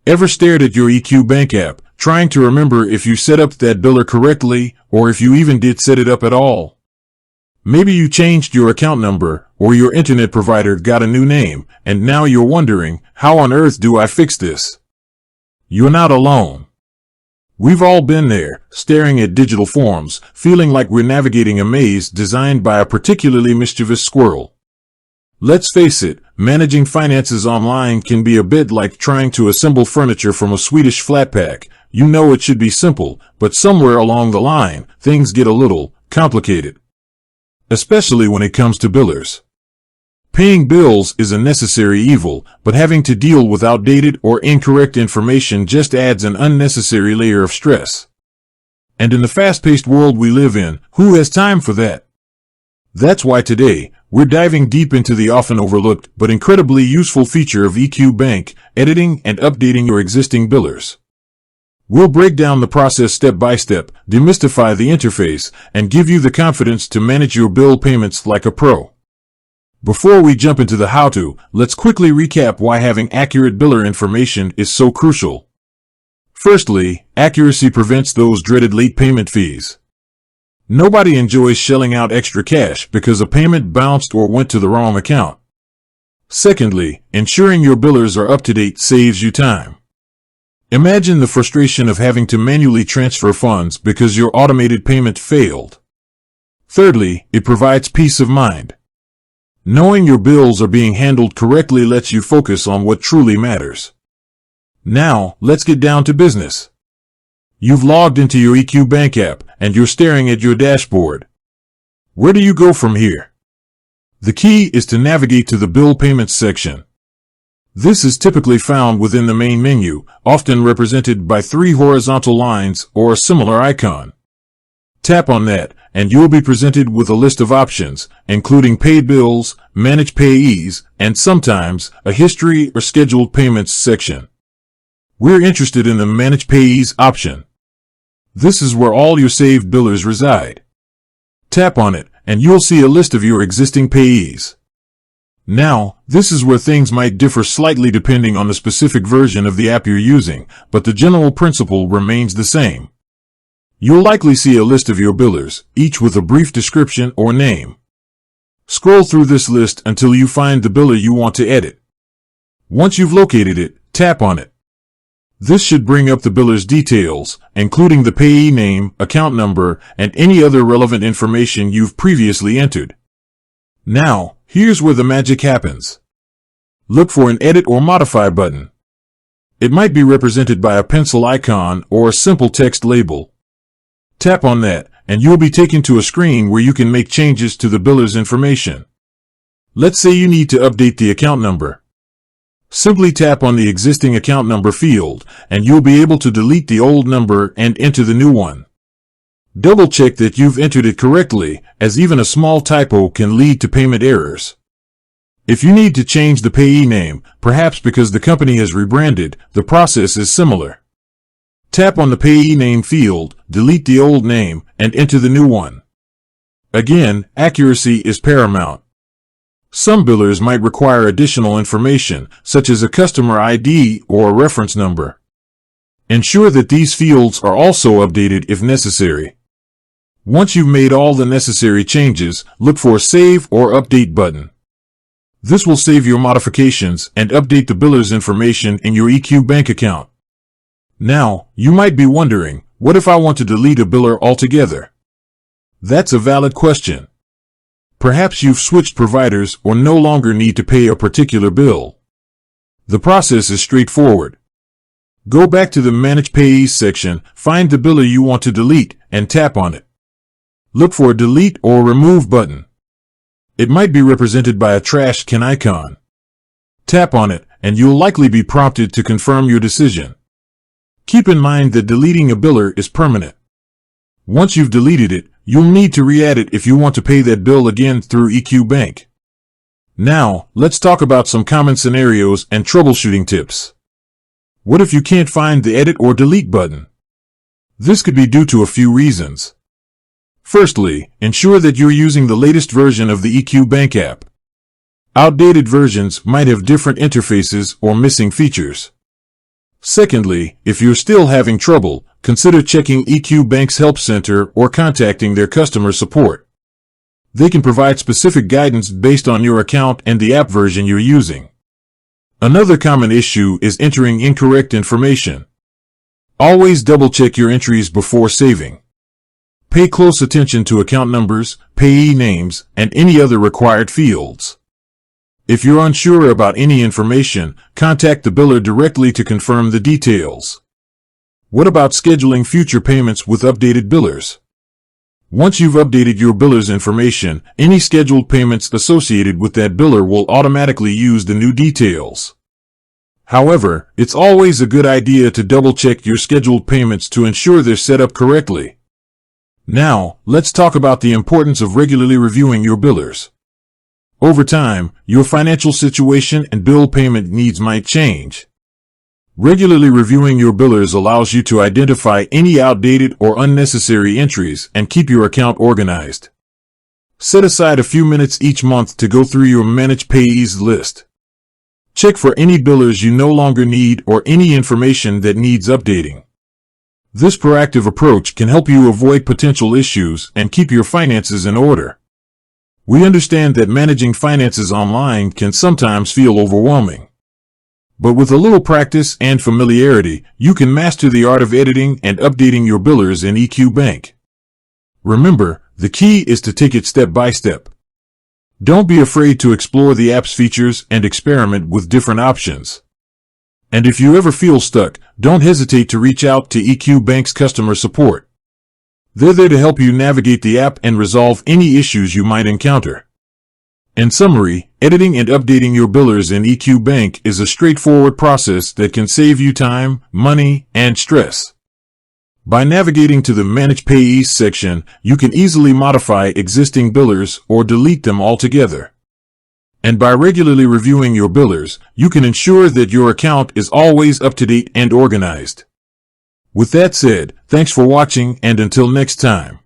Ever stared at your EQ Bank app, trying to remember if you set up that biller correctly, or if you even did set it up at all? Maybe you changed your account number, or your internet provider got a new name, and now you're wondering, how on earth do I fix this? You're not alone. We've all been there, staring at digital forms, feeling like we're navigating a maze designed by a particularly mischievous squirrel. Let's face it, managing finances online can be a bit like trying to assemble furniture from a Swedish flat pack. You know it should be simple, but somewhere along the line, things get a little complicated. Especially when it comes to billers. Paying bills is a necessary evil, but having to deal with outdated or incorrect information just adds an unnecessary layer of stress. And in the fast-paced world we live in, who has time for that? That's why today, we're diving deep into the often overlooked but incredibly useful feature of EQ Bank, editing and updating your existing billers. We'll break down the process step by step, demystify the interface, and give you the confidence to manage your bill payments like a pro. Before we jump into the how-to, let's quickly recap why having accurate biller information is so crucial. Firstly, accuracy prevents those dreaded late payment fees. Nobody enjoys shelling out extra cash because a payment bounced or went to the wrong account. Secondly, ensuring your billers are up to date saves you time. Imagine the frustration of having to manually transfer funds because your automated payment failed. Thirdly, it provides peace of mind. Knowing your bills are being handled correctly lets you focus on what truly matters. Now, let's get down to business. You've logged into your EQ Bank app, and you're staring at your dashboard. Where do you go from here? The key is to navigate to the Bill Payments section. This is typically found within the main menu, often represented by 3 horizontal lines or a similar icon. Tap on that, and you'll be presented with a list of options, including paid bills, manage payees, and sometimes a history or scheduled payments section. We're interested in the manage payees option. This is where all your saved billers reside. Tap on it, and you'll see a list of your existing payees. Now, this is where things might differ slightly depending on the specific version of the app you're using, but the general principle remains the same. You'll likely see a list of your billers, each with a brief description or name. Scroll through this list until you find the biller you want to edit. Once you've located it, tap on it. This should bring up the biller's details, including the payee name, account number, and any other relevant information you've previously entered. Now, here's where the magic happens. Look for an Edit or Modify button. It might be represented by a pencil icon or a simple text label. Tap on that, and you'll be taken to a screen where you can make changes to the biller's information. Let's say you need to update the account number. Simply tap on the existing account number field, and you'll be able to delete the old number and enter the new one. Double check that you've entered it correctly, as even a small typo can lead to payment errors. If you need to change the payee name, perhaps because the company has rebranded, the process is similar. Tap on the payee name field, delete the old name, and enter the new one. Again, accuracy is paramount. Some billers might require additional information, such as a customer ID or a reference number. Ensure that these fields are also updated if necessary. Once you've made all the necessary changes, look for a Save or Update button. This will save your modifications and update the biller's information in your EQ Bank account. Now, you might be wondering, what if I want to delete a biller altogether? That's a valid question. Perhaps you've switched providers or no longer need to pay a particular bill. The process is straightforward. Go back to the Manage Payees section, find the biller you want to delete, and tap on it. Look for a Delete or Remove button. It might be represented by a trash can icon. Tap on it, and you'll likely be prompted to confirm your decision. Keep in mind that deleting a biller is permanent. Once you've deleted it, you'll need to re-add it if you want to pay that bill again through EQ Bank. Now, let's talk about some common scenarios and troubleshooting tips. What if you can't find the Edit or Delete button? This could be due to a few reasons. Firstly, ensure that you're using the latest version of the EQ Bank app. Outdated versions might have different interfaces or missing features. Secondly, if you're still having trouble, consider checking EQ Bank's Help Center or contacting their customer support. They can provide specific guidance based on your account and the app version you're using. Another common issue is entering incorrect information. Always double-check your entries before saving. Pay close attention to account numbers, payee names, and any other required fields. If you're unsure about any information, contact the biller directly to confirm the details. What about scheduling future payments with updated billers? Once you've updated your biller's information, any scheduled payments associated with that biller will automatically use the new details. However, it's always a good idea to double-check your scheduled payments to ensure they're set up correctly. Now, let's talk about the importance of regularly reviewing your billers. Over time, your financial situation and bill payment needs might change. Regularly reviewing your billers allows you to identify any outdated or unnecessary entries and keep your account organized. Set aside a few minutes each month to go through your Manage Payees list. Check for any billers you no longer need or any information that needs updating. This proactive approach can help you avoid potential issues and keep your finances in order. We understand that managing finances online can sometimes feel overwhelming. But with a little practice and familiarity, you can master the art of editing and updating your billers in EQ Bank. Remember, the key is to take it step by step. Don't be afraid to explore the app's features and experiment with different options. And if you ever feel stuck, don't hesitate to reach out to EQ Bank's customer support. They're there to help you navigate the app and resolve any issues you might encounter. In summary, editing and updating your billers in EQ Bank is a straightforward process that can save you time, money, and stress. By navigating to the Manage Payees section, you can easily modify existing billers or delete them altogether. And by regularly reviewing your billers, you can ensure that your account is always up to date and organized. With that said, thanks for watching, and until next time.